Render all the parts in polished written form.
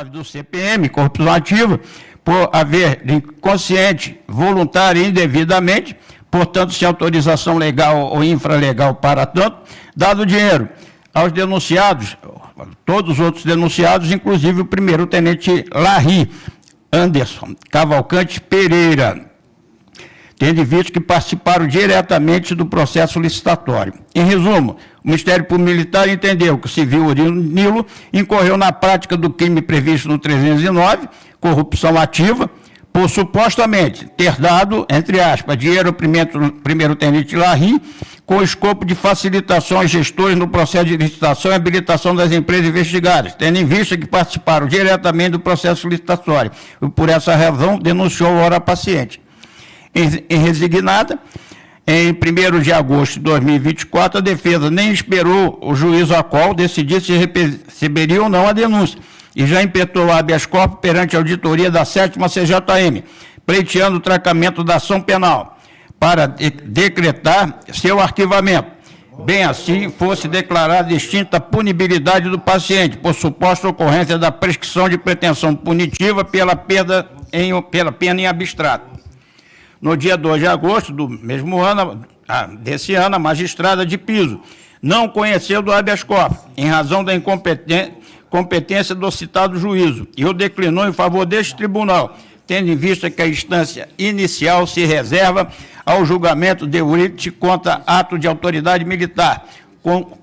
19 do CPM, corrupção ativa, por haver inconsciente, voluntária e indevidamente, portanto, sem autorização legal ou infralegal para tanto, dado dinheiro aos denunciados, todos os outros denunciados, inclusive o primeiro-tenente Larry Anderson Cavalcante Pereira, tendo visto que participaram diretamente do processo licitatório. Em resumo, o Ministério Público Militar entendeu que o civil Nilo incorreu na prática do crime previsto no 309, corrupção ativa, por supostamente ter dado, entre aspas, dinheiro ao primeiro-tenente Larry, com o escopo de facilitação aos gestores no processo de licitação e habilitação das empresas investigadas, tendo em vista que participaram diretamente do processo licitatório. E por essa razão, denunciou a hora paciente. Em resignada, em 1º de agosto de 2024, a defesa nem esperou o juízo a qual decidir se receberia ou não a denúncia, e já impetrou o habeas corpus perante a auditoria da 7ª CJM, pleiteando o tratamento da ação penal, para decretar seu arquivamento. Bem assim, fosse declarada extinta a punibilidade do paciente, por suposta ocorrência da prescrição de pretensão punitiva pela pena em abstrato. No dia 2 de agosto do mesmo ano, desse ano, a magistrada de piso não conheceu do habeas corpus, em razão da incompetência do citado juízo, e o declinou em favor deste tribunal, tendo em vista que a instância inicial se reserva ao julgamento de Uric contra ato de autoridade militar,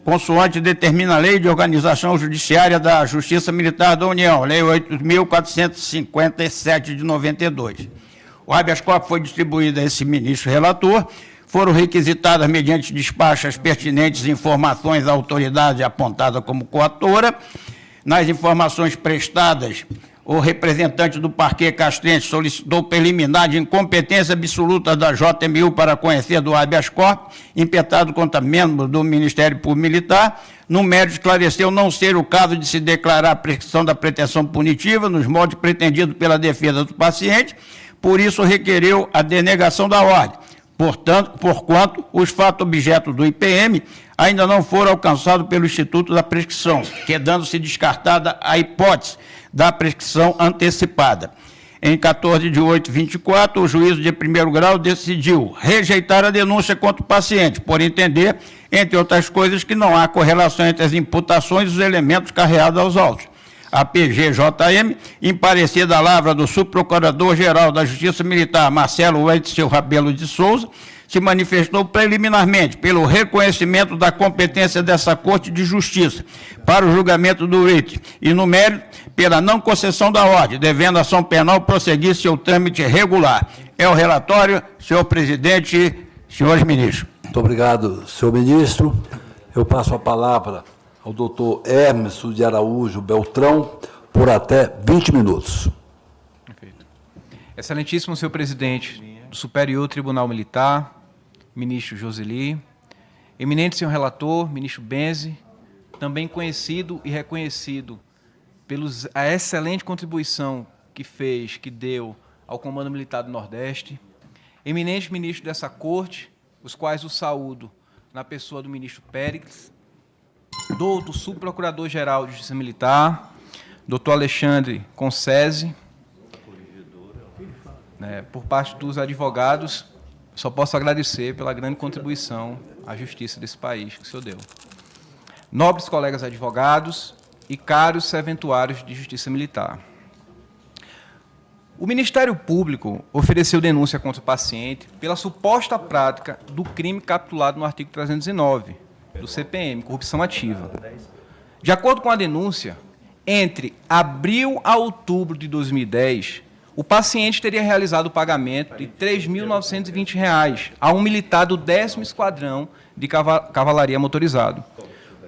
consoante determina a Lei de Organização Judiciária da Justiça Militar da União, Lei 8.457 de 92. O habeas corpus foi distribuído a esse ministro relator, foram requisitadas mediante despacho as pertinentes informações à autoridade apontada como coautora. Nas informações prestadas, o representante do Parquet Castrense solicitou preliminar de incompetência absoluta da JMU para conhecer do habeas corpus, impetado contra membro do Ministério Público Militar. No mérito, esclareceu não ser o caso de se declarar a prescrição da pretensão punitiva nos moldes pretendidos pela defesa do paciente, por isso requereu a denegação da ordem. Porquanto os fatos objeto do IPM ainda não foram alcançados pelo Instituto da Prescrição, quedando-se descartada a hipótese da prescrição antecipada. Em 14 de 8 de 24, o juízo de 1º grau decidiu rejeitar a denúncia contra o paciente, por entender, entre outras coisas, que não há correlação entre as imputações e os elementos carreados aos autos. A PGJM, em parecer da lavra do subprocurador-geral da Justiça Militar, Marcelo Wetzel Rabelo de Souza, se manifestou preliminarmente pelo reconhecimento da competência dessa Corte de Justiça para o julgamento do RIT e, no mérito, pela não concessão da ordem, devendo a ação penal prosseguir seu trâmite regular. É o relatório, senhor presidente, senhores ministros. Muito obrigado, senhor ministro. Eu passo a palavra ao doutor Hermeso de Araújo Beltrão, por até 20 minutos. Perfeito. Excelentíssimo senhor presidente do Superior Tribunal Militar, ministro Joseli, eminente senhor relator, ministro Benzi, também conhecido e reconhecido pela excelente contribuição que deu ao Comando Militar do Nordeste, eminente ministro dessa corte, os quais o saúdo na pessoa do ministro Péricles, do subprocurador-geral de Justiça Militar, doutor Alexandre Concese, por parte dos advogados, só posso agradecer pela grande contribuição à justiça desse país que o senhor deu. Nobres colegas advogados e caros serventuários de Justiça Militar. O Ministério Público ofereceu denúncia contra o paciente pela suposta prática do crime capitulado no artigo 309 do CPM, corrupção ativa. De acordo com a denúncia, entre abril a outubro de 2010, o paciente teria realizado o pagamento de R$ 3.920 a um militar do 10º Esquadrão de Cavalaria Motorizado,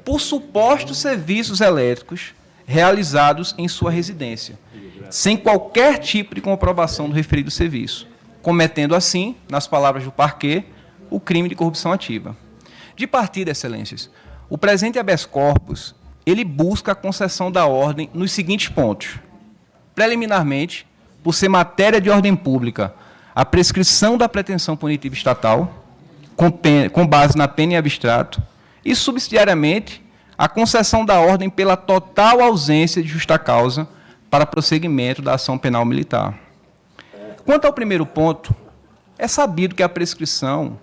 por supostos serviços elétricos realizados em sua residência, sem qualquer tipo de comprovação do referido serviço, cometendo assim, nas palavras do parquet, o crime de corrupção ativa. De partida, excelências, o presente habeas corpus, ele busca a concessão da ordem nos seguintes pontos. Preliminarmente, por ser matéria de ordem pública, a prescrição da pretensão punitiva estatal, com base na pena em abstrato, e, subsidiariamente, a concessão da ordem pela total ausência de justa causa para prosseguimento da ação penal militar. Quanto ao primeiro ponto, é sabido que a prescrição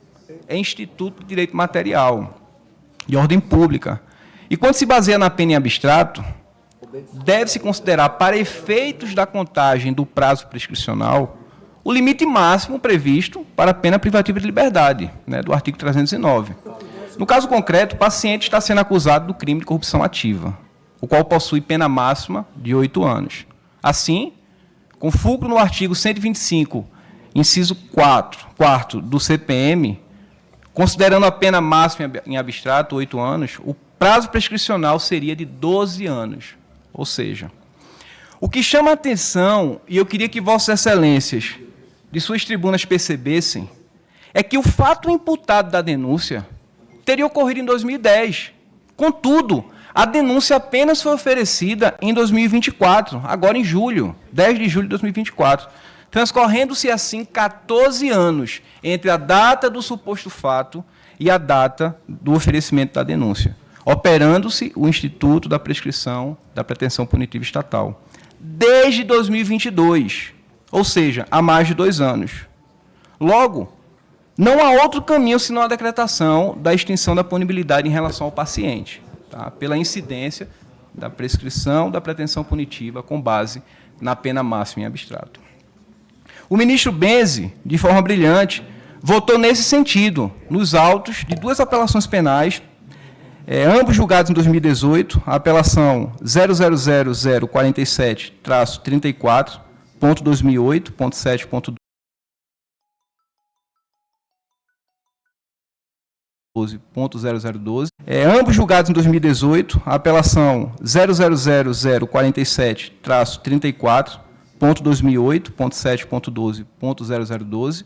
é instituto de direito material, de ordem pública, e quando se baseia na pena em abstrato, deve-se considerar, para efeitos da contagem do prazo prescricional, o limite máximo previsto para a pena privativa de liberdade, né, do artigo 309. No caso concreto, o paciente está sendo acusado do crime de corrupção ativa, o qual possui pena máxima de 8 anos. Assim, com fulcro no artigo 125, inciso 4 do CPM, considerando a pena máxima em abstrato, 8 anos, o prazo prescricional seria de 12 anos. Ou seja, o que chama a atenção, e eu queria que Vossas Excelências de suas tribunas percebessem, é que o fato imputado da denúncia teria ocorrido em 2010. Contudo, a denúncia apenas foi oferecida em 2024, agora em julho, 10 de julho de 2024, transcorrendo-se assim 14 anos entre a data do suposto fato e a data do oferecimento da denúncia, operando-se o Instituto da Prescrição da Pretensão Punitiva Estatal, desde 2022, ou seja, há mais de 2 anos. Logo, não há outro caminho senão a decretação da extinção da punibilidade em relação ao paciente, tá? Pela incidência da prescrição da pretensão punitiva com base na pena máxima em abstrato. O ministro Benzi, de forma brilhante, votou nesse sentido, nos autos de 2 apelações penais, ambos julgados em 2018, a apelação 000047-34.2008.7.12, ambos julgados em 2018, a apelação 000047-34.2008.7.12.0012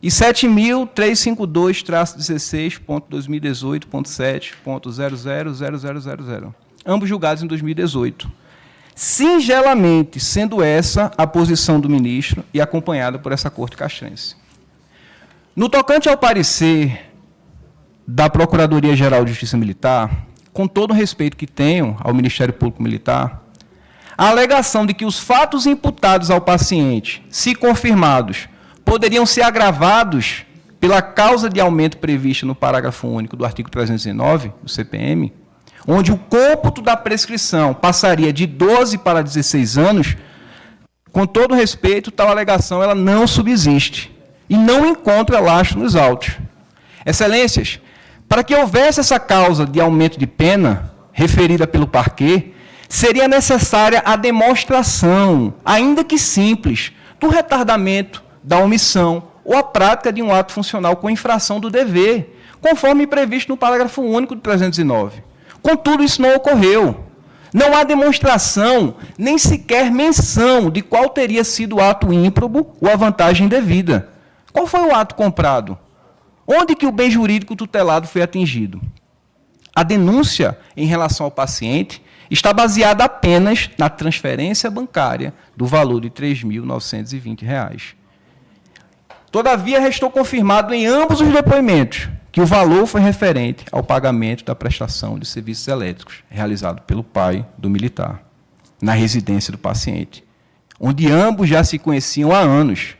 e 7.352-16.2018.7.000000, ambos julgados em 2018. Singelamente, sendo essa a posição do ministro e acompanhada por essa Corte Castrense. No tocante ao parecer da Procuradoria-Geral de Justiça Militar, com todo o respeito que tenho ao Ministério Público Militar, a alegação de que os fatos imputados ao paciente, se confirmados, poderiam ser agravados pela causa de aumento prevista no parágrafo único do artigo 309 do CPM, onde o cômputo da prescrição passaria de 12 para 16 anos, com todo respeito, tal alegação ela não subsiste e não encontra lastro nos autos. Excelências, para que houvesse essa causa de aumento de pena, referida pelo parquet, seria necessária a demonstração, ainda que simples, do retardamento, da omissão ou a prática de um ato funcional com infração do dever, conforme previsto no parágrafo único do 309. Contudo, isso não ocorreu. Não há demonstração, nem sequer menção de qual teria sido o ato ímprobo ou a vantagem indevida. Qual foi o ato comprado? Onde que o bem jurídico tutelado foi atingido? A denúncia em relação ao paciente está baseada apenas na transferência bancária do valor de R$ 3.920. Todavia, restou confirmado em ambos os depoimentos que o valor foi referente ao pagamento da prestação de serviços elétricos realizado pelo pai do militar, na residência do paciente, onde ambos já se conheciam há anos.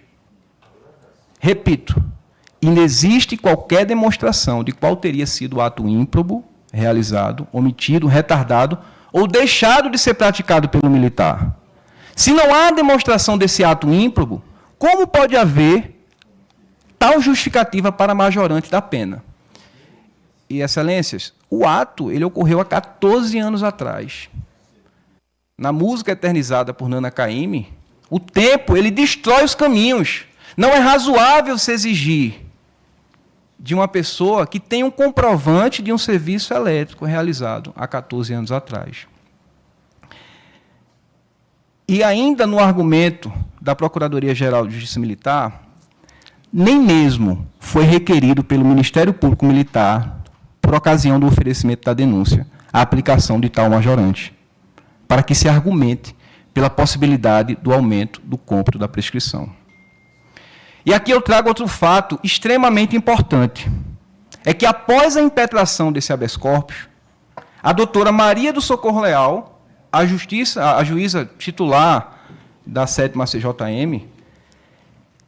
Repito, inexiste qualquer demonstração de qual teria sido o ato ímprobo, realizado, omitido, retardado ou deixado de ser praticado pelo militar. Se não há demonstração desse ato ímprobo, como pode haver tal justificativa para a majorante da pena? E, excelências, o ato ele ocorreu há 14 anos atrás. Na música eternizada por Nana Caymmi, o tempo ele destrói os caminhos. Não é razoável se exigir de uma pessoa que tem um comprovante de um serviço elétrico realizado há 14 anos atrás. E ainda no argumento da Procuradoria-Geral de Justiça Militar, nem mesmo foi requerido pelo Ministério Público Militar, por ocasião do oferecimento da denúncia, a aplicação de tal majorante, para que se argumente pela possibilidade do aumento do cômputo da prescrição. E aqui eu trago outro fato extremamente importante. É que após a impetração desse habeas corpus, a doutora Maria do Socorro Leal a juíza titular da 7ª CJM,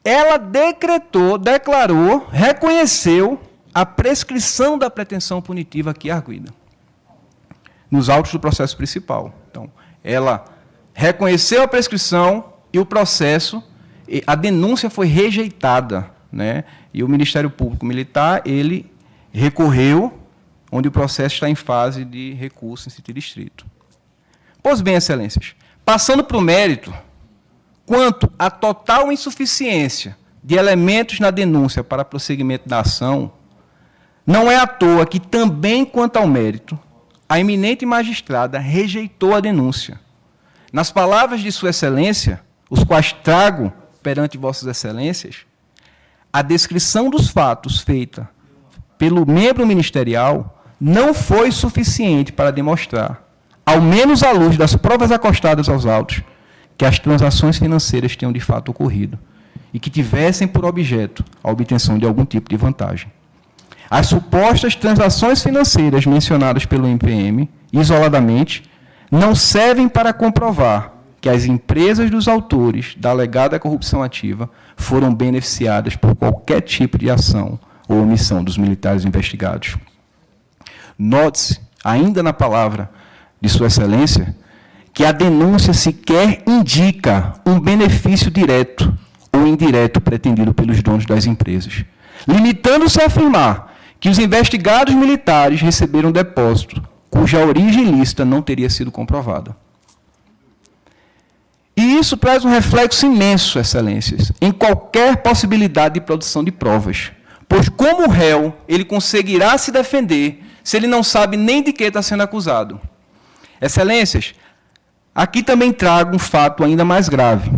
ela declarou, reconheceu a prescrição da pretensão punitiva aqui arguida, nos autos do processo principal. Então, ela reconheceu a prescrição e o processo, a denúncia foi rejeitada, né? E o Ministério Público Militar, ele recorreu, onde o processo está em fase de recurso em sentido estrito. Pois bem, excelências, passando para o mérito, quanto à total insuficiência de elementos na denúncia para prosseguimento da ação, não é à toa que também quanto ao mérito, a eminente magistrada rejeitou a denúncia. Nas palavras de Sua Excelência, os quais trago perante Vossas Excelências, a descrição dos fatos feita pelo membro ministerial não foi suficiente para demonstrar, ao menos à luz das provas acostadas aos autos, que as transações financeiras tenham de fato ocorrido e que tivessem por objeto a obtenção de algum tipo de vantagem. As supostas transações financeiras mencionadas pelo MPM, isoladamente, não servem para comprovar que as empresas dos autores da alegada corrupção ativa foram beneficiadas por qualquer tipo de ação ou omissão dos militares investigados. Note-se, ainda na palavra de Sua Excelência, que a denúncia sequer indica um benefício direto ou indireto pretendido pelos donos das empresas, limitando-se a afirmar que os investigados militares receberam depósito cuja origem ilícita não teria sido comprovada. E isso traz um reflexo imenso, excelências, em qualquer possibilidade de produção de provas, pois como o réu ele conseguirá se defender se ele não sabe nem de que está sendo acusado? Excelências, aqui também trago um fato ainda mais grave,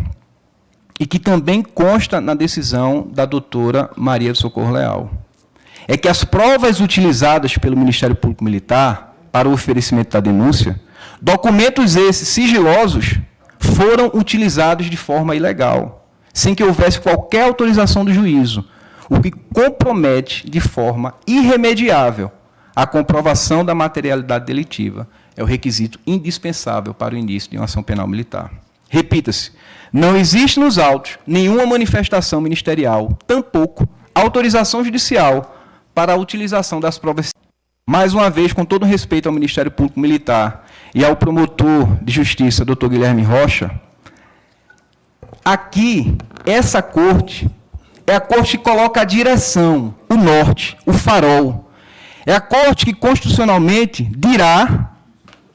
e que também consta na decisão da doutora Maria do Socorro Leal. É que as provas utilizadas pelo Ministério Público Militar para o oferecimento da denúncia, documentos esses sigilosos, foram utilizados de forma ilegal, sem que houvesse qualquer autorização do juízo, o que compromete de forma irremediável a comprovação da materialidade delitiva. É o requisito indispensável para o início de uma ação penal militar. Repita-se, não existe nos autos nenhuma manifestação ministerial, tampouco autorização judicial para a utilização das provas. Mais uma vez, com todo respeito ao Ministério Público Militar e ao promotor de justiça, Dr. Guilherme Rocha, aqui, essa corte é a corte que coloca a direção, o norte, o farol. É a corte que constitucionalmente dirá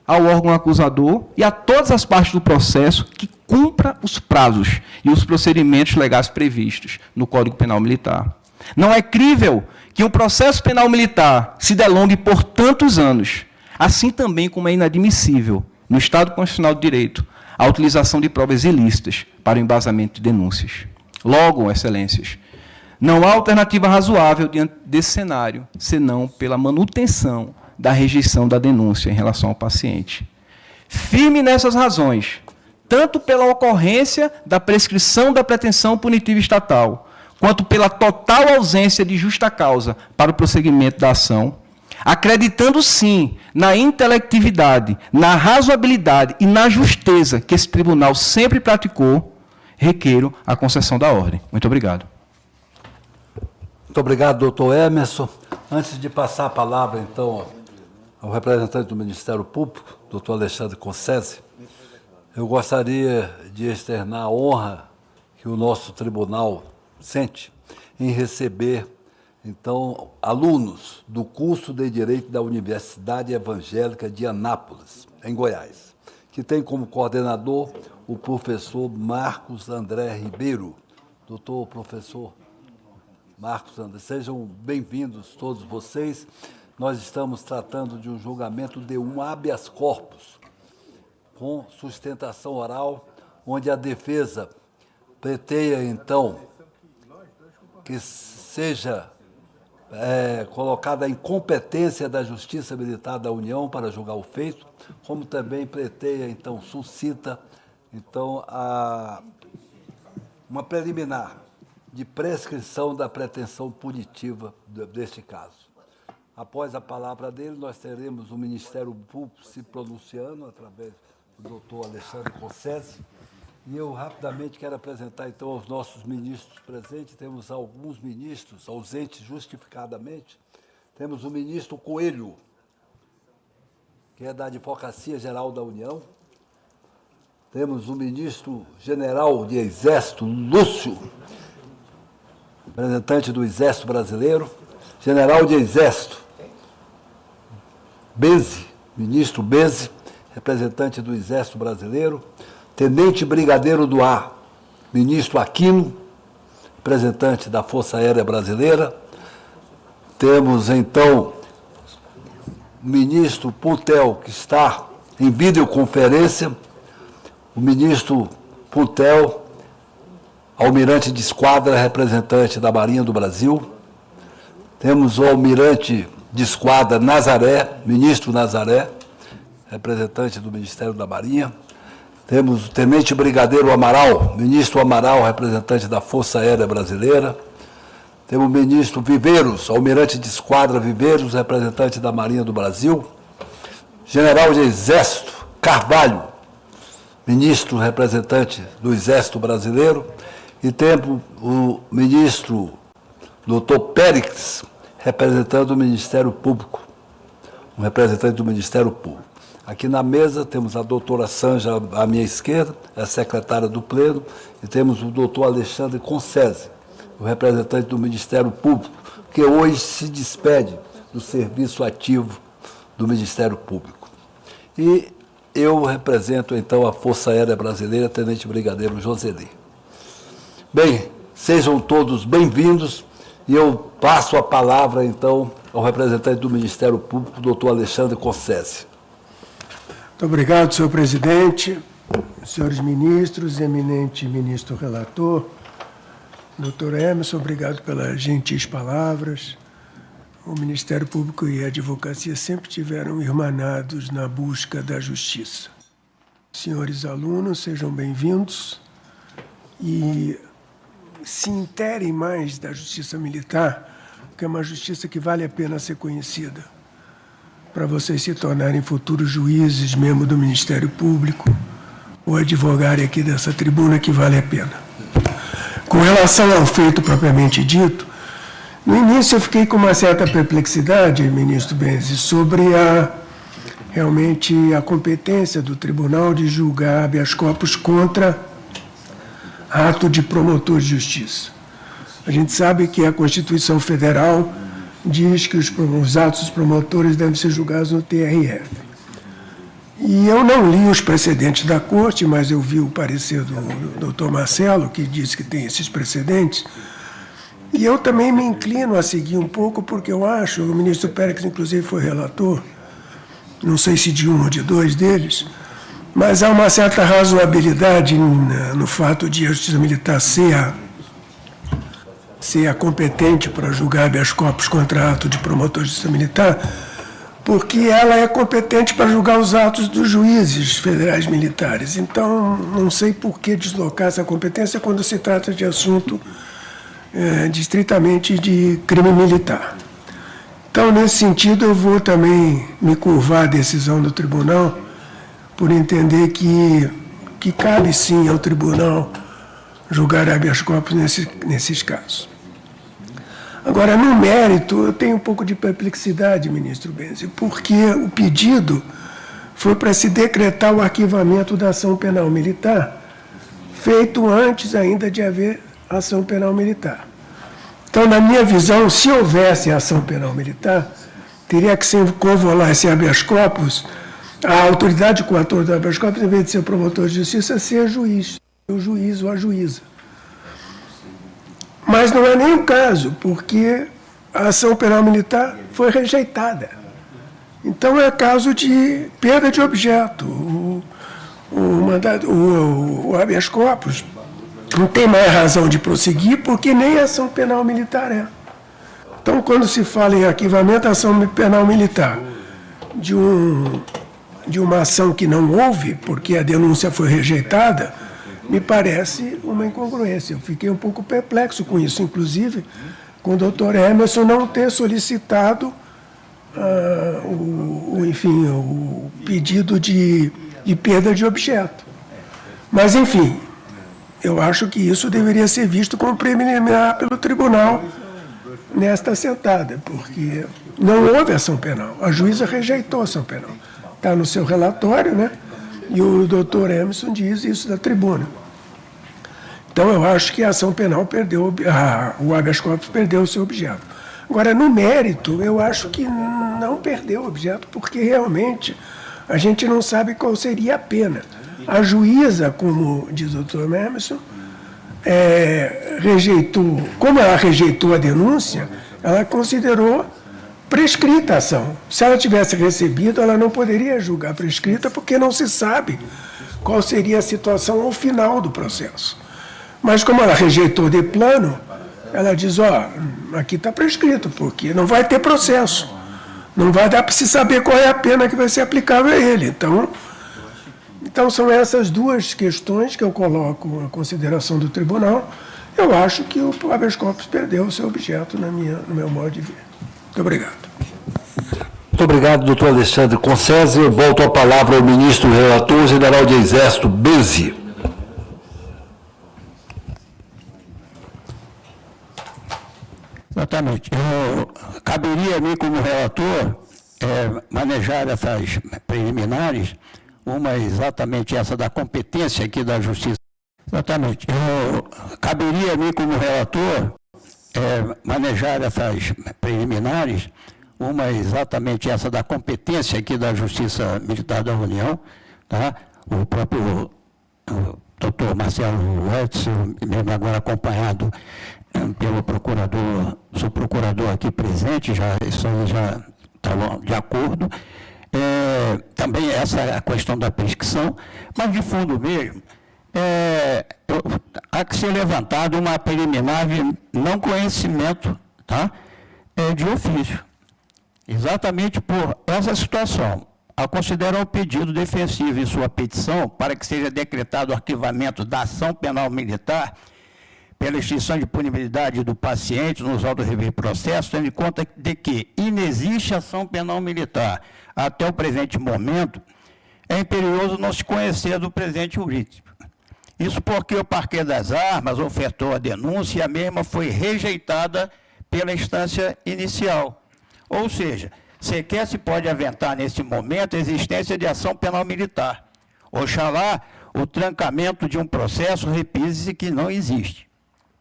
ao órgão acusador e a todas as partes do processo que cumpra os prazos e os procedimentos legais previstos no Código Penal Militar. Não é crível que um processo penal militar se delongue por tantos anos, assim também como é inadmissível, no Estado Constitucional de Direito, a utilização de provas ilícitas para o embasamento de denúncias. Logo, excelências, não há alternativa razoável diante desse cenário, senão pela manutenção da rejeição da denúncia em relação ao paciente. Firme nessas razões, tanto pela ocorrência da prescrição da pretensão punitiva estatal, quanto pela total ausência de justa causa para o prosseguimento da ação, acreditando sim na intelectividade, na razoabilidade e na justeza que esse tribunal sempre praticou, requeiro a concessão da ordem. Muito obrigado. Muito obrigado, doutor Emerson. Antes de passar a palavra, então, ao representante do Ministério Público, doutor Alexandre Concese, eu gostaria de externar a honra que o nosso tribunal sente em receber, então, alunos do curso de Direito da Universidade Evangélica de Anápolis, em Goiás, que tem como coordenador o professor Marcos André Ribeiro. Doutor professor Marcos André, sejam bem-vindos todos vocês. Nós estamos tratando de um julgamento de um habeas corpus, com sustentação oral, onde a defesa pleiteia, então, que seja colocada a incompetência da Justiça Militar da União para julgar o feito, como também pleiteia, então, suscita, então, uma preliminar de prescrição da pretensão punitiva deste caso. Após a palavra dele, nós teremos o Ministério Público se pronunciando através o doutor Alexandre Concese, e eu rapidamente quero apresentar, então, aos nossos ministros presentes. Temos alguns ministros ausentes justificadamente. Temos o ministro Coelho, que é da Advocacia Geral da União. Temos o ministro General de Exército, Lúcio, representante do Exército Brasileiro. General de Exército, Beze, ministro Beze, representante do Exército Brasileiro. Tenente Brigadeiro do Ar, ministro Aquino, representante da Força Aérea Brasileira. Temos, então, o ministro Puntel, que está em videoconferência. O ministro Puntel, almirante de esquadra, representante da Marinha do Brasil. Temos o almirante de esquadra Nazaré, ministro Nazaré, representante do Ministério da Marinha. Temos o tenente brigadeiro Amaral, ministro Amaral, representante da Força Aérea Brasileira. Temos o ministro Viveiros, almirante de esquadra Viveiros, representante da Marinha do Brasil. General de Exército Carvalho, ministro representante do Exército Brasileiro. E temos o ministro doutor Périx, representante do Ministério Público, um representante do Ministério Público. Aqui na mesa temos a doutora Sanja, à minha esquerda, é a secretária do Pleno, e temos o doutor Alexandre Concese, o representante do Ministério Público, que hoje se despede do serviço ativo do Ministério Público. E eu represento, então, a Força Aérea Brasileira, Tenente Brigadeiro Joseli. Bem, sejam todos bem-vindos, e eu passo a palavra, então, ao representante do Ministério Público, doutor Alexandre Concese. Muito obrigado, senhor presidente, senhores ministros, eminente ministro relator, doutor Emerson, obrigado pelas gentis palavras. O Ministério Público e a Advocacia sempre estiveram irmanados na busca da justiça. Senhores alunos, sejam bem-vindos e se interem mais da justiça militar, porque é uma justiça que vale a pena ser conhecida, para vocês se tornarem futuros juízes, membros do Ministério Público, ou advogarem aqui dessa tribuna, que vale a pena. Com relação ao feito propriamente dito, no início eu fiquei com uma certa perplexidade, ministro Beze, sobre realmente a competência do tribunal de julgar habeas corpus contra ato de promotor de justiça. A gente sabe que a Constituição Federal diz que os atos dos promotores devem ser julgados no TRF. E eu não li os precedentes da Corte, mas eu vi o parecer do doutor Marcelo, que diz que tem esses precedentes, e eu também me inclino a seguir um pouco, porque eu acho, o ministro Pérez, inclusive, foi relator, não sei se de um ou de dois deles, mas há uma certa razoabilidade no fato de a Justiça Militar ser a competente para julgar habeas corpus contra ato de promotor de justiça militar, porque ela é competente para julgar os atos dos juízes federais militares. Então, não sei por que deslocar essa competência quando se trata de assunto estritamente de crime militar. Então, nesse sentido, eu vou também me curvar à decisão do tribunal, por entender que cabe sim ao tribunal julgar habeas corpus nesses casos. Agora, no mérito, eu tenho um pouco de perplexidade, ministro Beze, porque o pedido foi para se decretar o arquivamento da ação penal militar, feito antes ainda de haver ação penal militar. Então, na minha visão, se houvesse ação penal militar, teria que se convolar esse habeas corpus, a autoridade coatora do habeas corpus, em vez de ser o promotor de justiça, ser juiz, o juiz ou a juíza. Mas não é nem o caso, porque a ação penal militar foi rejeitada. Então, é caso de perda de objeto. O habeas corpus não tem mais razão de prosseguir, porque nem a ação penal militar é. Então, quando se fala em arquivamento da ação penal militar de uma ação que não houve, porque a denúncia foi rejeitada, me parece uma incongruência. Eu fiquei um pouco perplexo com isso, inclusive com o doutor Emerson não ter solicitado o pedido de de perda de objeto. Mas, enfim, eu acho que isso deveria ser visto como preliminar pelo tribunal nesta sentada, porque não houve ação penal. A juíza rejeitou a ação penal. Está no seu relatório, né? E o doutor Emerson diz isso da tribuna. Então, eu acho que a ação penal perdeu, o habeas corpus perdeu o seu objeto. Agora, no mérito, eu acho que não perdeu o objeto, porque realmente a gente não sabe qual seria a pena. A juíza, como diz o doutor Emerson, rejeitou, como ela rejeitou a denúncia, ela considerou prescrita a ação. Se ela tivesse recebido, ela não poderia julgar prescrita, porque não se sabe qual seria a situação ao final do processo. Mas como ela rejeitou de plano, ela diz, aqui está prescrito, porque não vai ter processo. Não vai dar para se saber qual é a pena que vai ser aplicável a ele. Então são essas duas questões que eu coloco à consideração do tribunal. Eu acho que o habeas corpus perdeu o seu objeto no meu modo de ver. Muito obrigado. Muito obrigado, doutor Alexandre Concese. Eu volto a palavra ao ministro relator, general de Exército Bezzi. Exatamente. Caberia a mim, como relator, manejar essas preliminares, uma exatamente essa da competência aqui da Justiça. Exatamente. Caberia a mim, como relator, manejar essas preliminares, uma exatamente essa da competência aqui da Justiça Militar da União, tá? O próprio doutor Marcelo Edson, mesmo agora acompanhado pelo procurador, sou procurador aqui presente, isso aí já está de acordo. Também essa a questão da prescrição, mas de fundo mesmo, há que ser levantado uma preliminar de não conhecimento, tá? De ofício. Exatamente por essa situação, ao considerar o pedido defensivo e sua petição para que seja decretado o arquivamento da ação penal militar pela extinção de punibilidade do paciente nos autos de processo, tendo em conta de que inexiste ação penal militar até o presente momento, é imperioso não se conhecer do presente jurídico. Isso porque o Parquet das Armas ofertou a denúncia e a mesma foi rejeitada pela instância inicial. Ou seja, sequer se pode aventar nesse momento a existência de ação penal militar. Oxalá o trancamento de um processo repise que não existe.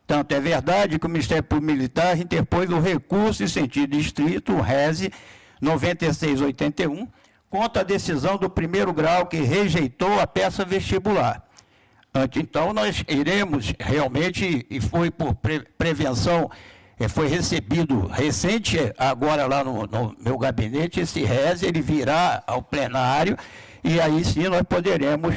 Tanto é verdade que o Ministério Público Militar interpôs o recurso em sentido estrito, o RESE 9681, contra a decisão do primeiro grau que rejeitou a peça vestibular. Então, nós iremos realmente, e foi por prevenção, foi recebido recente, agora lá no meu gabinete, esse RESE, ele virá ao plenário, e aí sim nós poderemos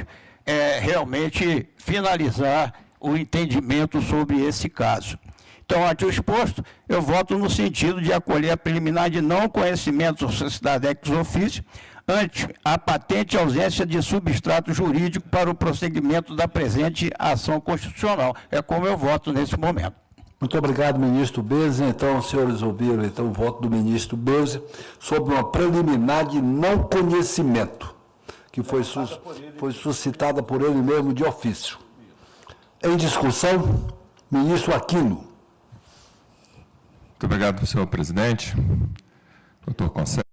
realmente finalizar o entendimento sobre esse caso. Então, ante o exposto, eu voto no sentido de acolher a preliminar de não conhecimento da sociedade ex officio, ante a patente ausência de substrato jurídico para o prosseguimento da presente ação constitucional. É como eu voto nesse momento. Muito obrigado, ministro Bezzi. Então, os senhores ouviram o voto do ministro Bezzi sobre uma preliminar de não conhecimento, que foi suscitada por ele mesmo de ofício. Em discussão, ministro Aquino. Muito obrigado, senhor presidente. Doutor Concese.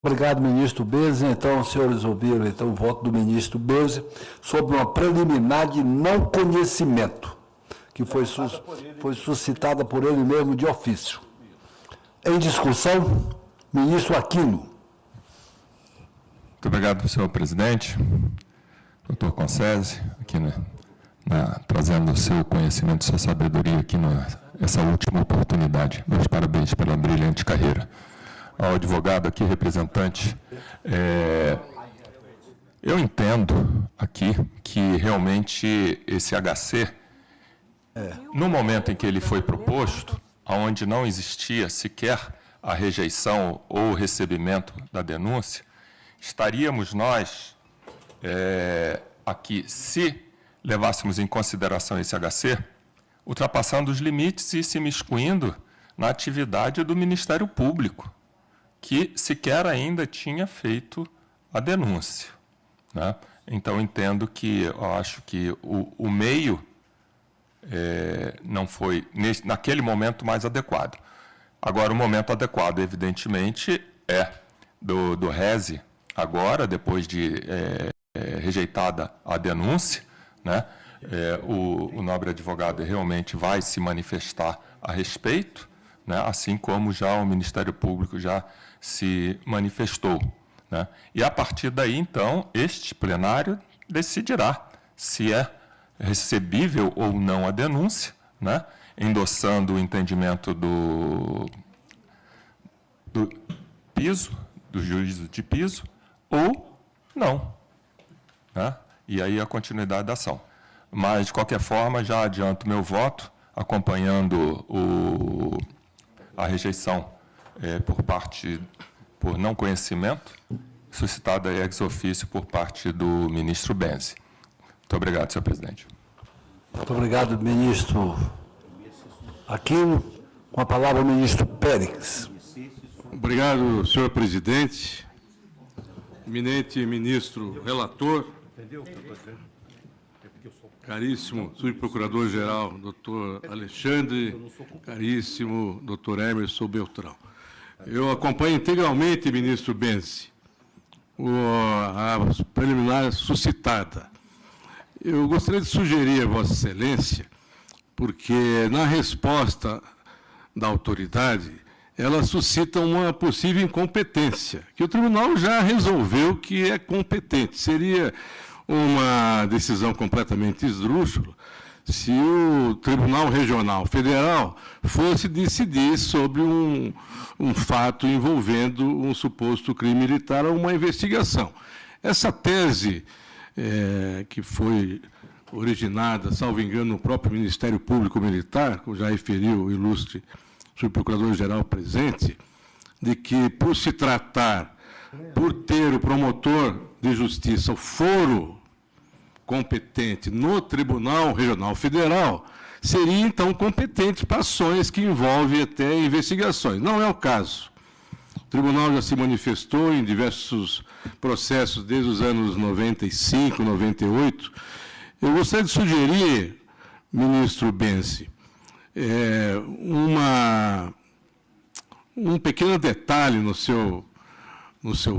Obrigado, ministro Bezzi. Então, os senhores ouviram o voto do ministro Bezzi sobre uma preliminar de não conhecimento, que foi suscitada por ele mesmo de ofício. Em discussão, ministro Aquino. Muito obrigado, senhor presidente. Doutor Concese, aqui trazendo o seu conhecimento e sua sabedoria aqui nessa última oportunidade. Meus parabéns pela brilhante carreira. Ao advogado aqui, representante, eu entendo aqui que realmente esse HC, no momento em que ele foi proposto, onde não existia sequer a rejeição ou o recebimento da denúncia, estaríamos nós aqui, se levássemos em consideração esse HC, ultrapassando os limites e se miscuindo na atividade do Ministério Público, que sequer ainda tinha feito a denúncia, né? Então, entendo que, eu acho que o meio não foi, naquele momento, mais adequado. Agora, o momento adequado, evidentemente, é do Reze, agora, depois de rejeitada a denúncia, né? O nobre advogado realmente vai se manifestar a respeito, né? Assim como já o Ministério Público já se manifestou, né? E, a partir daí, então, este plenário decidirá se é recebível ou não a denúncia, né? Endossando o entendimento do piso, do juízo de piso, ou não, né? E aí a continuidade da ação. Mas, de qualquer forma, já adianto meu voto, acompanhando a rejeição por não conhecimento, suscitada ex officio por parte do ministro Benzi. Muito obrigado, senhor presidente. Muito obrigado, ministro Aquino. Com a palavra, o ministro Périx. Obrigado, senhor presidente. Eminente ministro relator, caríssimo subprocurador-geral, doutor Alexandre, caríssimo doutor Emerson Beltrão. Eu acompanho integralmente, ministro Benzi, a preliminar suscitada. Eu gostaria de sugerir a Vossa Excelência, porque na resposta da autoridade, ela suscita uma possível incompetência, que o tribunal já resolveu que é competente. Seria uma decisão completamente esdrúxula se o Tribunal Regional Federal fosse decidir sobre um fato envolvendo um suposto crime militar ou uma investigação. Essa tese, que foi originada, salvo engano, no próprio Ministério Público Militar, como já referiu o ilustre subprocurador-geral presente, de que, por se tratar, por ter o promotor de justiça o foro competente no Tribunal Regional Federal, seria, então, competente para ações que envolvem até investigações. Não é o caso. O tribunal já se manifestou em diversos processos desde os anos 95, 98. Eu gostaria de sugerir, ministro Benzi, um pequeno detalhe no seu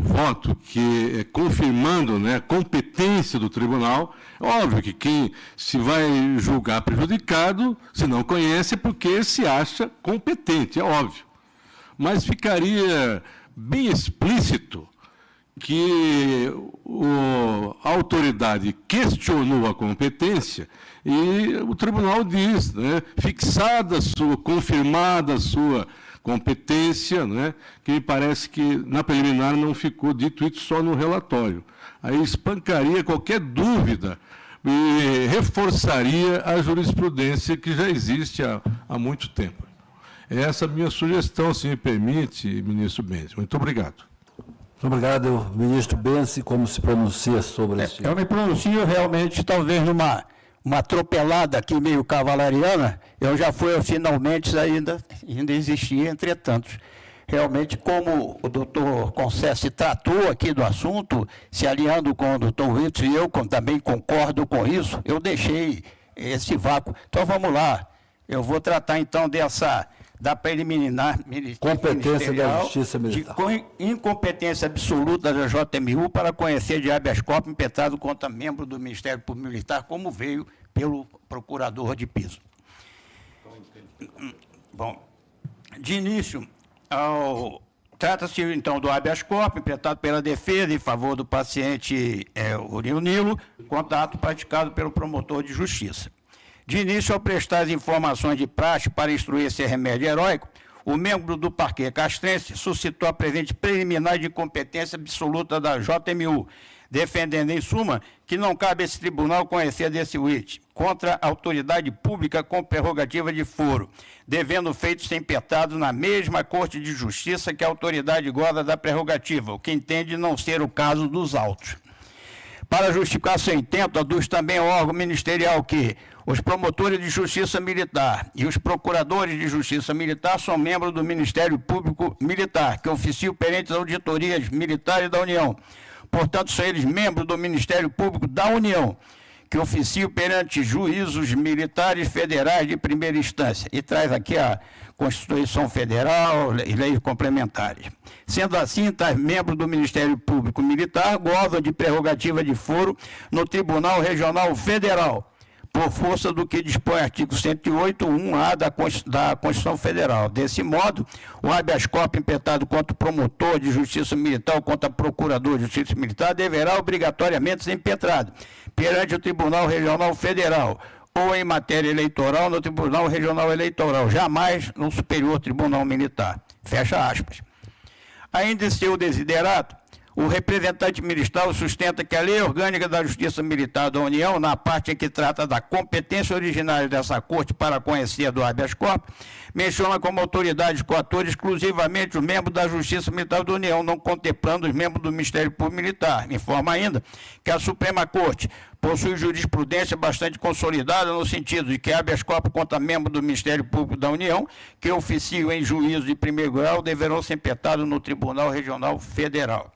voto, que confirmando, né, a competência do tribunal. Óbvio que quem se vai julgar prejudicado, se não conhece, é porque se acha competente, é óbvio. Mas ficaria bem explícito que a autoridade questionou a competência e o tribunal diz, né, confirmada a sua competência, né, que me parece que na preliminar não ficou dito isso só no relatório. Aí espancaria qualquer dúvida e reforçaria a jurisprudência que já existe há muito tempo. Essa é a minha sugestão, se me permite, ministro Benzi. Muito obrigado. Muito obrigado, ministro Benzi. Como se pronuncia sobre esse... Eu me pronuncio realmente, talvez, numa atropelada aqui meio cavalariana. Eu já fui, finalmente, ainda existia, entretanto. Realmente, como o doutor Concessi tratou aqui do assunto, se alinhando com o doutor Ritz, e eu também concordo com isso, eu deixei esse vácuo. Então, vamos lá. Eu vou tratar, então, da preliminar competência da Justiça Militar. De incompetência absoluta da JMU para conhecer de habeas corpus impetrado contra membro do Ministério Público Militar, como veio pelo procurador de piso. Bom, de início, trata-se, então, do habeas corpus impetrado pela defesa em favor do paciente Uriel Nilo, contra ato praticado pelo promotor de justiça. De início, ao prestar as informações de praxe para instruir esse remédio heróico, o membro do parquê castrense suscitou a presente preliminar de incompetência absoluta da JMU, defendendo, em suma, que não cabe a esse tribunal conhecer desse writ, contra a autoridade pública com prerrogativa de foro, devendo feitos ser impetrados na mesma Corte de Justiça que a autoridade goza da prerrogativa, o que entende não ser o caso dos autos. Para justificar seu intento, aduz também ao órgão ministerial que os promotores de justiça militar e os procuradores de justiça militar são membros do Ministério Público Militar, que oficiam perante as auditorias militares da União. Portanto, são eles membros do Ministério Público da União, que oficiam perante juízos militares federais de primeira instância. E traz aqui a Constituição Federal e leis complementares. Sendo assim, tais membros do Ministério Público Militar gozam de prerrogativa de foro no Tribunal Regional Federal, por força do que dispõe o artigo 108.1a da Constituição Federal. Desse modo, o habeas corpus impetrado contra o promotor de justiça militar ou contra o procurador de justiça militar deverá obrigatoriamente ser impetrado perante o Tribunal Regional Federal ou em matéria eleitoral no Tribunal Regional Eleitoral, jamais no Superior Tribunal Militar. Fecha aspas. Ainda em seu desiderato, o representante ministerial sustenta que a Lei Orgânica da Justiça Militar da União, na parte em que trata da competência originária dessa Corte para conhecer do habeas corpus, menciona como autoridades coatoras exclusivamente os membros da Justiça Militar da União, não contemplando os membros do Ministério Público Militar. Informa ainda que a Suprema Corte possui jurisprudência bastante consolidada no sentido de que habeas corpus contra membros do Ministério Público da União que oficiam em juízo de primeiro grau deverão ser impetrados no Tribunal Regional Federal.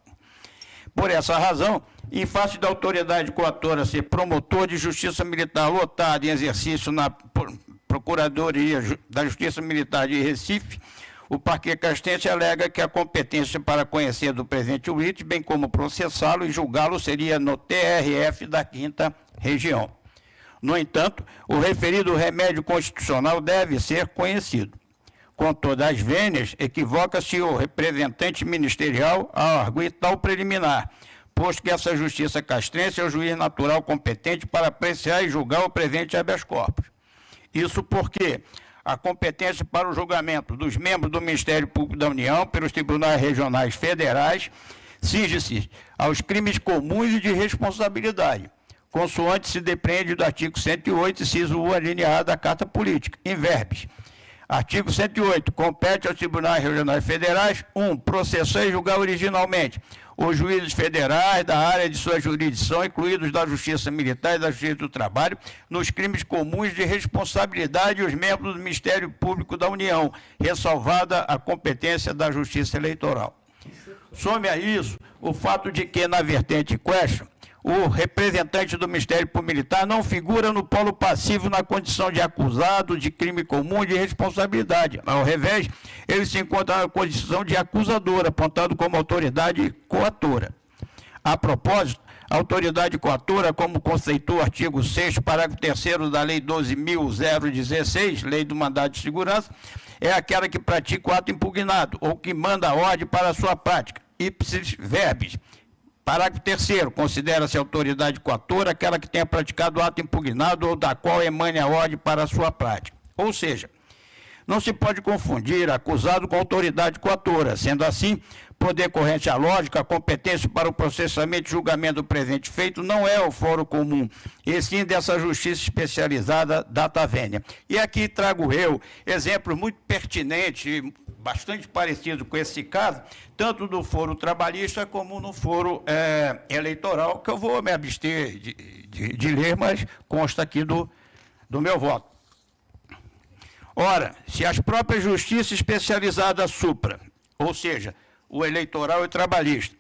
Por essa razão, em face da autoridade coatora ser promotor de justiça militar lotado em exercício na Procuradoria da Justiça Militar de Recife, o parquet castrense alega que a competência para conhecer do presente juiz, bem como processá-lo e julgá-lo, seria no TRF da 5ª Região. No entanto, o referido remédio constitucional deve ser conhecido. Com todas as vênias, equivoca-se o representante ministerial ao arguir tal preliminar, posto que essa justiça castrense é o juiz natural competente para apreciar e julgar o presente habeas corpus. Isso porque a competência para o julgamento dos membros do Ministério Público da União pelos tribunais regionais federais cinge-se aos crimes comuns e de responsabilidade, consoante se depreende do artigo 108, inciso 1, alineado da Carta Política, em verbis. Artigo 108. Compete aos tribunais regionais federais: 1. Processar e julgar originalmente os juízes federais da área de sua jurisdição, incluídos da Justiça Militar e da Justiça do Trabalho, nos crimes comuns de responsabilidade e os membros do Ministério Público da União, ressalvada a competência da Justiça Eleitoral. Some a isso o fato de que, na vertente question, o representante do Ministério Público Militar não figura no polo passivo na condição de acusado de crime comum e de responsabilidade. Ao revés, ele se encontra na condição de acusador, apontado como autoridade coatora. A propósito, a autoridade coatora, como conceitua o artigo 6º, parágrafo 3º da Lei 12.016, Lei do Mandado de Segurança, é aquela que pratica o ato impugnado ou que manda a ordem para a sua prática, ipsis verbis. Parágrafo 3º, considera-se autoridade coatora aquela que tenha praticado o ato impugnado ou da qual emane a ordem para a sua prática. Ou seja, não se pode confundir acusado com autoridade coatora. Sendo assim, por decorrente à lógica, a competência para o processamento e julgamento do presente feito não é o foro comum, e sim dessa justiça especializada data vênia. E aqui trago eu exemplos muito pertinentes, bastante parecidos com esse caso, tanto do foro trabalhista como no foro eleitoral, que eu vou me abster de ler, mas consta aqui do meu voto. Ora, se as próprias justiças especializadas supra, ou seja, o eleitoral e o trabalhista,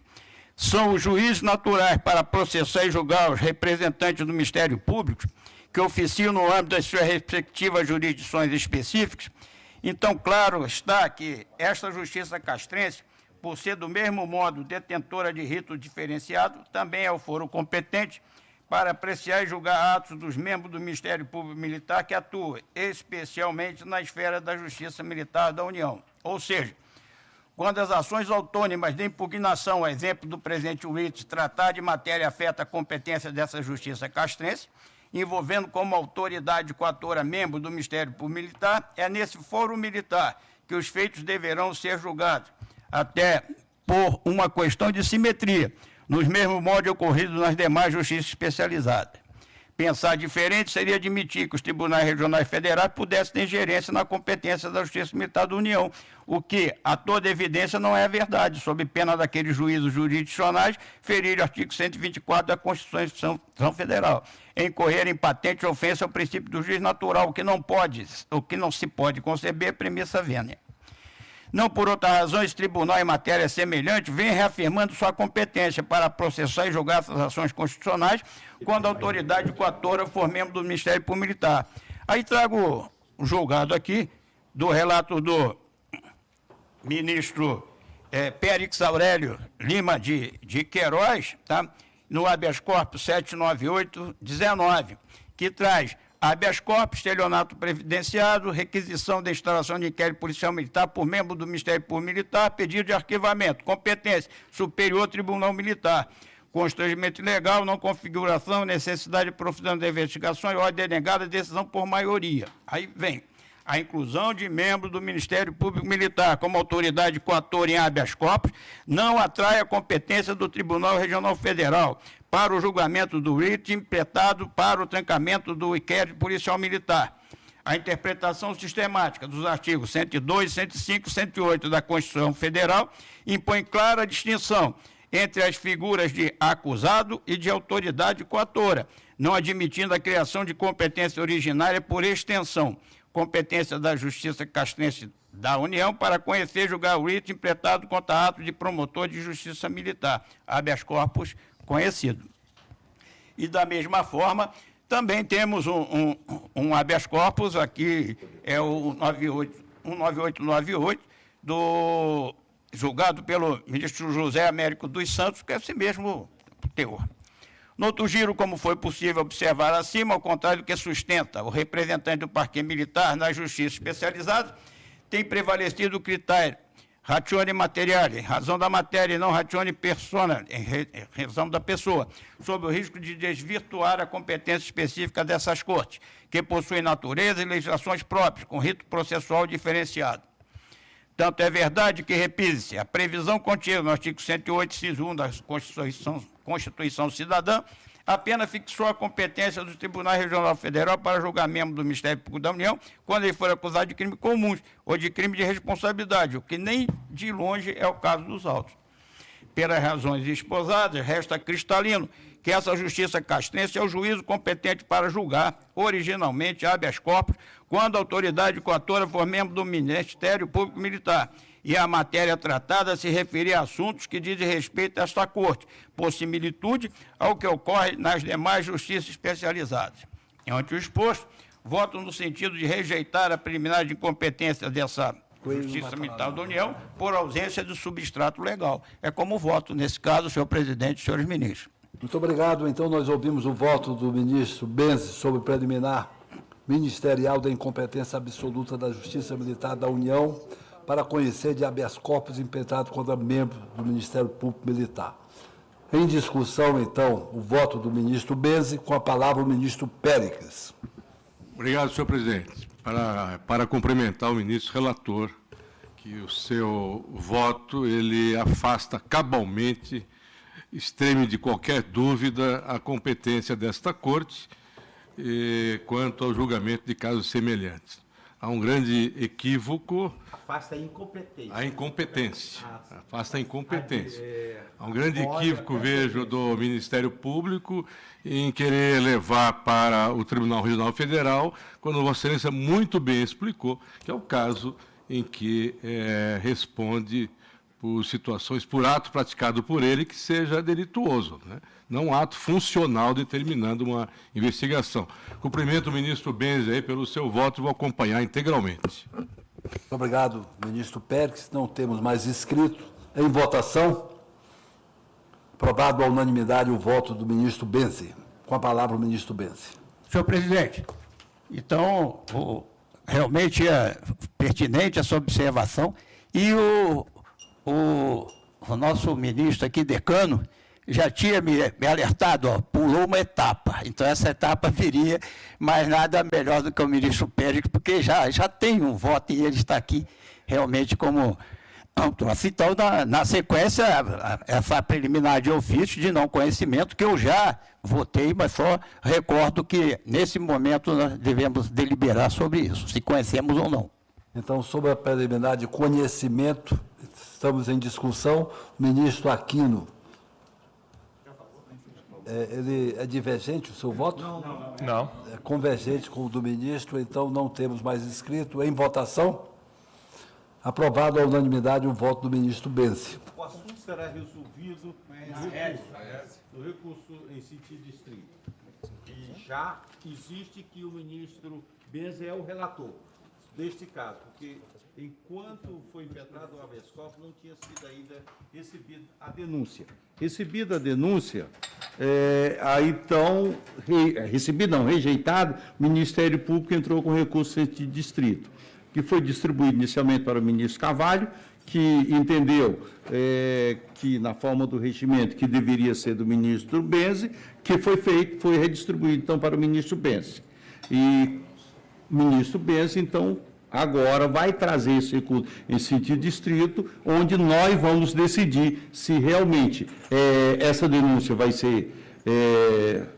são os juízes naturais para processar e julgar os representantes do Ministério Público, que oficiam no âmbito das suas respectivas jurisdições específicas, então, claro está que esta justiça castrense, por ser do mesmo modo detentora de rito diferenciado, também é o foro competente para apreciar e julgar atos dos membros do Ministério Público Militar que atuam especialmente na esfera da Justiça Militar da União. Ou seja, quando as ações autônomas de impugnação, a exemplo do presente juiz, tratar de matéria afeta a competência dessa Justiça castrense, envolvendo como autoridade coatora membro do Ministério Público Militar, é nesse fórum militar que os feitos deverão ser julgados, até por uma questão de simetria, nos mesmos modos ocorridos nas demais justiças especializadas. Pensar diferente seria admitir que os tribunais regionais federais pudessem ter ingerência na competência da Justiça Militar da União, o que, a toda evidência, não é verdade, sob pena daqueles juízos jurisdicionais ferir o artigo 124 da Constituição Federal, em incorrer em patente ofensa ao princípio do juiz natural, o que não se pode conceber, premissa vênia. Não por outra razão, esse tribunal em matéria semelhante vem reafirmando sua competência para processar e julgar essas ações constitucionais quando a autoridade coatora for membro do Ministério Público Militar. Aí trago o julgado aqui do relato do ministro Périx Aurélio Lima de Queiroz, tá? No habeas corpus 798/19, que traz habeas corpus, estelionato previdenciário, requisição da instalação de inquérito policial militar por membro do Ministério Público Militar, pedido de arquivamento, competência, Superior Tribunal Militar, constrangimento ilegal, não configuração, necessidade de profissão da investigação e ordem denegada, decisão por maioria. Aí vem a inclusão de membro do Ministério Público Militar como autoridade coatora em habeas corpus não atrai a competência do Tribunal Regional Federal para o julgamento do rito impletado para o trancamento do inquérito policial militar. A interpretação sistemática dos artigos 102, 105 e 108 da Constituição Federal impõe clara distinção entre as figuras de acusado e de autoridade coatora, não admitindo a criação de competência originária por extensão, competência da Justiça Castrense da União para conhecer e julgar o rito impletado contra ato de promotor de justiça militar, habeas corpus conhecido. E da mesma forma, também temos um habeas corpus, aqui é o 19898, julgado pelo ministro José Américo dos Santos, que é esse mesmo teor. No outro giro, como foi possível observar acima, ao contrário do que sustenta o representante do Parquet Militar na Justiça Especializada, tem prevalecido o critério ratione materiale, razão da matéria e não ratione persona, em razão da pessoa, sob o risco de desvirtuar a competência específica dessas cortes, que possuem natureza e legislações próprias, com rito processual diferenciado. Tanto é verdade que, repise-se, a previsão contida no artigo 108, inciso 1 da Constituição Cidadã, apenas fixou a competência do Tribunal Regional Federal para julgar membro do Ministério Público da União quando ele for acusado de crime comum ou de crime de responsabilidade, o que nem de longe é o caso dos autos. Pelas razões exposadas, resta cristalino que essa justiça castrense é o juízo competente para julgar, originalmente, habeas corpus, quando a autoridade coatora for membro do Ministério Público Militar, e a matéria tratada se referir a assuntos que dizem respeito a esta corte, por similitude ao que ocorre nas demais justiças especializadas. Ante o exposto, voto no sentido de rejeitar a preliminar de incompetência dessa Justiça Militar da União por ausência de substrato legal. É como voto, nesse caso, senhor presidente e senhores ministros. Muito obrigado. Então, nós ouvimos o voto do ministro Benzi sobre o preliminar ministerial da incompetência absoluta da Justiça Militar da União para conhecer de habeas corpus impetrado contra membro do Ministério Público Militar. Em discussão, então, o voto do ministro Benzi, com a palavra o ministro Péricles. Obrigado, senhor presidente. Para cumprimentar o ministro relator, que o seu voto ele afasta cabalmente, extreme de qualquer dúvida, a competência desta corte quanto ao julgamento de casos semelhantes. Há um grande equívoco. Afasta a incompetência. A incompetência. Afasta a incompetência. Há um grande equívoco, vejo, do Ministério Público em querer levar para o Tribunal Regional Federal, quando Vossa Excelência muito bem explicou que é o caso em que responde por situações, por ato praticado por ele que seja delituoso, né? Não um ato funcional determinando uma investigação. Cumprimento o ministro Benzi aí pelo seu voto e vou acompanhar integralmente. Muito obrigado, ministro Pérez. Não temos mais inscrito. Em votação, aprovado à unanimidade o voto do ministro Benzi. Com a palavra o ministro Benzi. Senhor presidente, então, realmente é pertinente essa observação e o nosso ministro aqui, decano, já tinha me alertado, pulou uma etapa. Então, essa etapa viria, mas nada melhor do que o ministro Pérez, porque já tem um voto e ele está aqui realmente como Então, na sequência, essa preliminar de ofício de não conhecimento, que eu já votei, mas só recordo que, nesse momento, nós devemos deliberar sobre isso, se conhecemos ou não. Então, sobre a preliminar de conhecimento, estamos em discussão. O ministro Aquino, ele é divergente o seu voto? Não. É convergente com o do ministro, então não temos mais inscrito. Em votação, aprovado à unanimidade o voto do ministro Benci. O assunto será resolvido no recurso em sentido estrito. E já existe que o ministro Benzi é o relator deste caso, porque enquanto foi impetrado o habeas corpus, não tinha sido ainda recebida a denúncia. Recebida a denúncia, aí então, rejeitado, o Ministério Público entrou com recurso em sentido distrito, que foi distribuído inicialmente para o ministro Carvalho, que entendeu que, na forma do regimento, que deveria ser do ministro Benzi, que foi redistribuído, então, para o ministro Benzi. E o ministro Benzi, então, agora vai trazer esse recurso em sentido distrito, onde nós vamos decidir se realmente essa denúncia vai ser,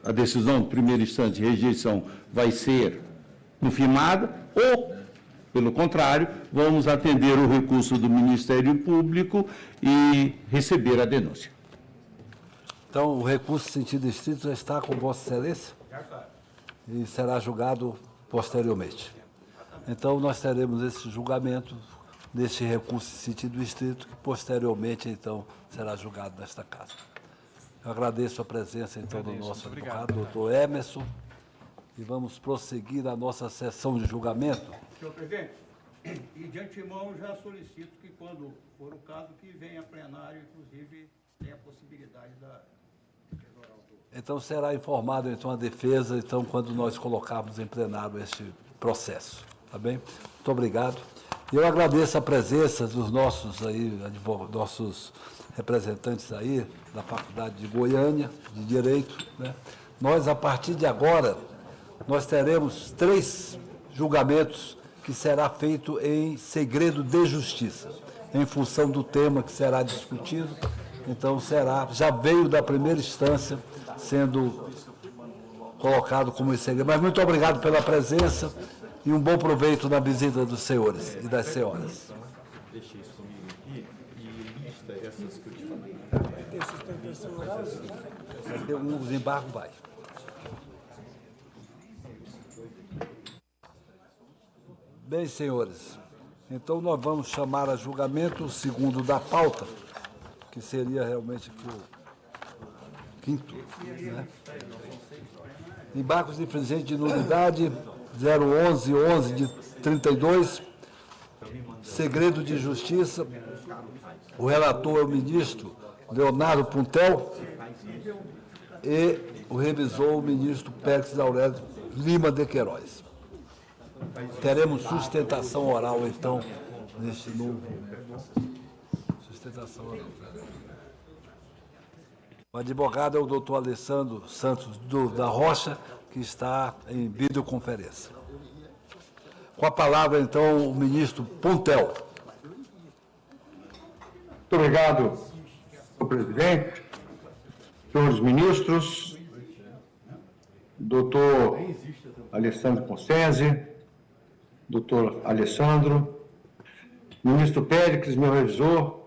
a decisão de primeira instância de rejeição vai ser confirmada ou, pelo contrário, vamos atender o recurso do Ministério Público e receber a denúncia. Então, o recurso em sentido estrito já está com Vossa Excelência? Já está. E será julgado posteriormente. Então, nós teremos esse julgamento desse recurso em sentido estrito, que posteriormente, então, será julgado nesta casa. Eu agradeço a presença, então, do nosso advogado, doutor Emerson, e vamos prosseguir na nossa sessão de julgamento. Senhor presidente, e de antemão já solicito que, quando for o caso, que venha a plenário, inclusive, tenha a possibilidade da defesa oral do... Então, será informado, então, a defesa, então, quando nós colocarmos em plenário este processo. Tá bem? Muito obrigado. E eu agradeço a presença dos nossos nossos representantes aí, da Faculdade de Goiânia, de Direito, né? Nós, a partir de agora, nós teremos 3 julgamentos que será feito em segredo de justiça, em função do tema que será discutido. Então, já veio da primeira instância sendo colocado como em segredo. Mas muito obrigado pela presença e um bom proveito na visita dos senhores e das senhoras. Deixa isso comigo aqui e lista essas que eu te falei. Tem sustentação oral? O desembargo vai. Bem, senhores, então nós vamos chamar a julgamento o segundo da pauta, que seria realmente o quinto, né? Embargos infringentes de nulidade 01111 de 32, segredo de justiça. O relator é o ministro Leonardo Puntel e o revisor o ministro Pérez Aurélio Lima de Queiroz. Teremos sustentação oral, então, neste novo... Sustentação oral. O advogado é o doutor Alessandro Santos da Rocha, que está em videoconferência. Com a palavra, então, o ministro Puntel. Muito obrigado, senhor presidente, senhores ministros, doutor Alessandro Concese, doutor Alessandro, ministro Péricles, meu revisor,